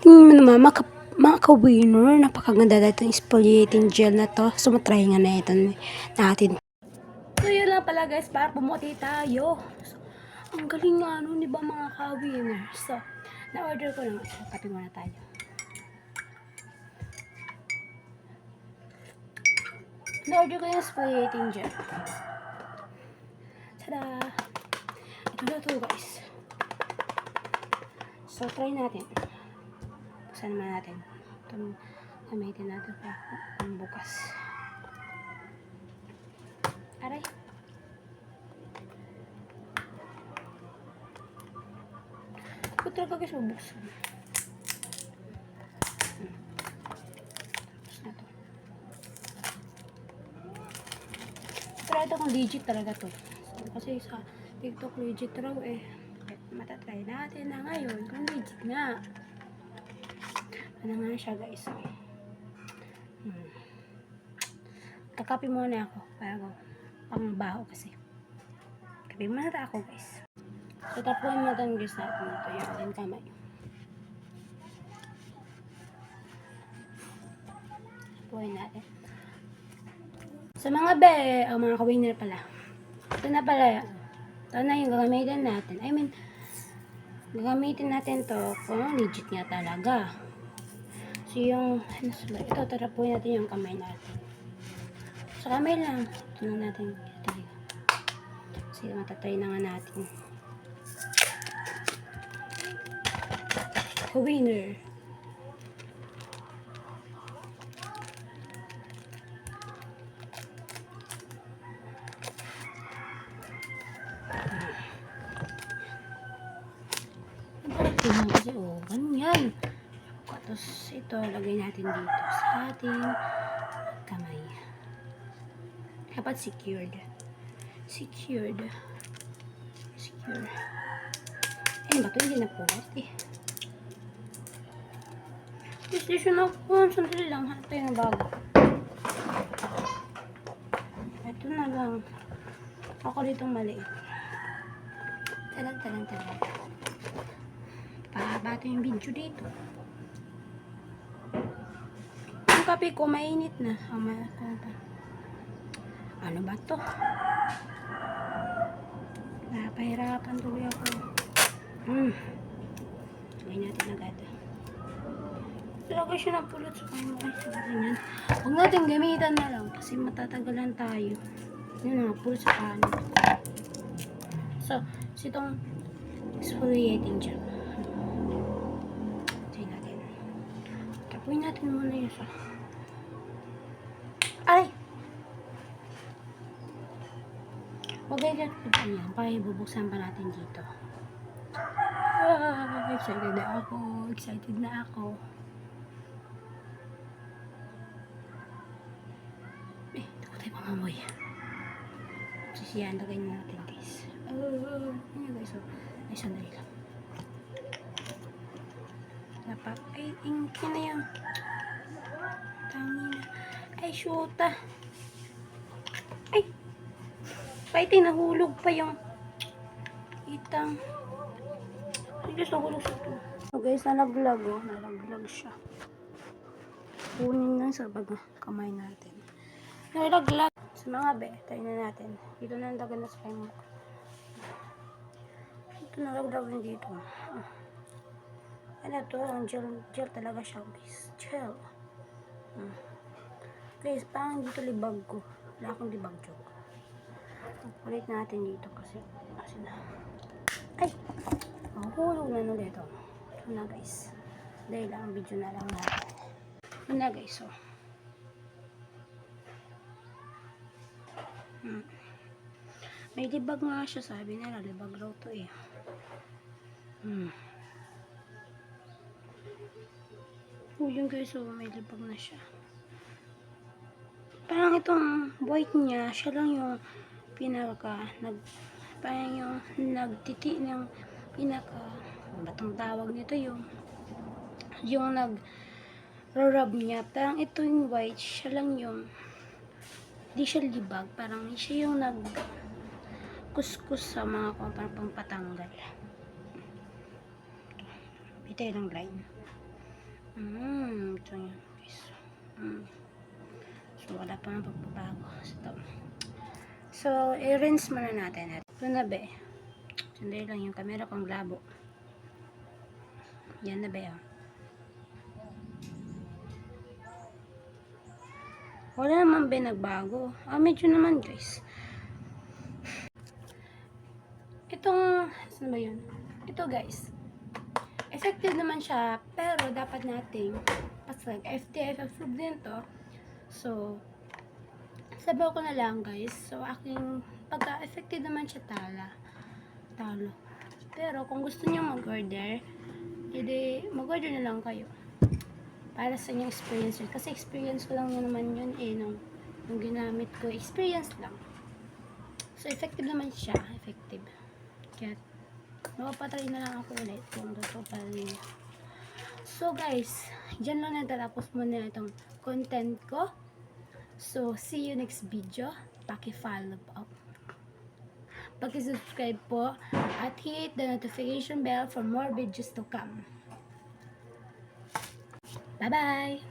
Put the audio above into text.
Tingnan mo naman, mga ka-winner, napakaganda na itong exfoliating gel na to. So, matry nga na ito natin. So, yun lang pala guys, para pumuti tayo. So, ang galing nga ano, di ba mga ka-winner? So, na-order ko na. So, kape muna tayo. Na-order ko yung exfoliating gel. Tada! Ito na to guys. So, try natin. Buksan naman natin. Ito, gamitin natin pang bukas. Aray. Ito talaga guys, mabuksan. Tapos na to. Try ito kung legit talaga to. So, kasi sa TikTok legit raw eh. Matatry natin na ngayon kung legit nga. Ano nga siya guys. Kakapi muna ako para pang baho kasi. Kapi muna ako guys. So tapuin natin guys natin ito yung ating kamay. Tapuin natin. Sa mga mga ka-winner pala. Ito na pala. Ito na yung gagamitin natin. I mean, gagamitin natin to kung legit nga talaga. So yung, ito tarapuin natin yung kamay natin. Sa kamay lang. Ito na natin. Kasi matatry na nga natin. Winner. Tingnan kasi, oh, ganyan. Tapos, ito, lagay natin dito sa ating kamay. Dapat secured. Secure. Eh, ba't hindi na po? Decision ako. Sandali lang. Ito yung bago. Ito na lang. Ako ditong maliit. Talang. Pahabata yung video dito. Yung kape ko, mainit na. Ano ba to? Napahirapan tuloy ako. Lagay natin agad. Lagay siya ng pulot sa kain mo. Ganyan. Huwag natin gamitan na lang kasi matatagalan tayo. Yun na, pulot sa kanin. So, itong exfoliating gel. Try natin. Tapuin natin muna yun sa... Ay! Huwag kayo yan. Pakibubuksan pa natin dito. Excited na ako. Ito ko tayo pangamoy. Sisiyan, lagay na natin guys. Ayan guys, ay sandali lang. Ay, inky na yan. Tangi na. Ay, shoota. Ay! Paiti, nahulog pa yung itang. Ay, guys, nahulog siya ito. So guys, nalaglag oh. Nalaglag siya. Kunin lang sa kamay natin. Nalaglag. Sa mga tayo na natin. Dito na nalaglag na sa kain mo. Ito nalaglag din dito. Ano to? Ang gel talaga siya guys. Gel. Guys, parang dito libag ko. Wala akong libag joke. Ulit natin dito kasi na. Ay! Mahulog na ulit ito. Ito na guys. Dahil lang video na lang natin. Ito na guys. So. May libag nga siya. Sabi nila libag raw to eh. Yun guys. So may libag na siya. Parang itong white niya. Siya lang yung parang yung nagtiti ng batang tawag nito yung nag-rub niya. Parang ito yung white, siya lang yung di siya libag, parang siya yung nag-kuskus sa mga parang pampatanggal. Ito yung line. Ito yun, guys. So, wala pa nga pagbabago. So, i-rinse muna natin. Ito na ba eh. Sandali lang yung camera kong labo. Yan na ba yun? Wala naman ba nagbago? Medyo naman guys. Itong, saan ba yun? Ito guys. Effective naman siya, pero dapat nating pasag. FTF approved din to. So, sabaw ko na lang guys. So, aking pagka-effective naman siya talo. Pero, kung gusto niyo mag-order, edi mag-order na lang kayo. Para sa inyong experience yun. Kasi experience ko lang naman yun nung ginamit ko. Experience lang. So, effective naman siya. Effective. Kaya, makapatry na lang ako ulit kung totoo pa rin. So, guys, dyan lang natatapos muna itong content ko. So, see you next video. Paki-follow po. Paki-subscribe po at hit the notification bell for more videos to come. Bye-bye!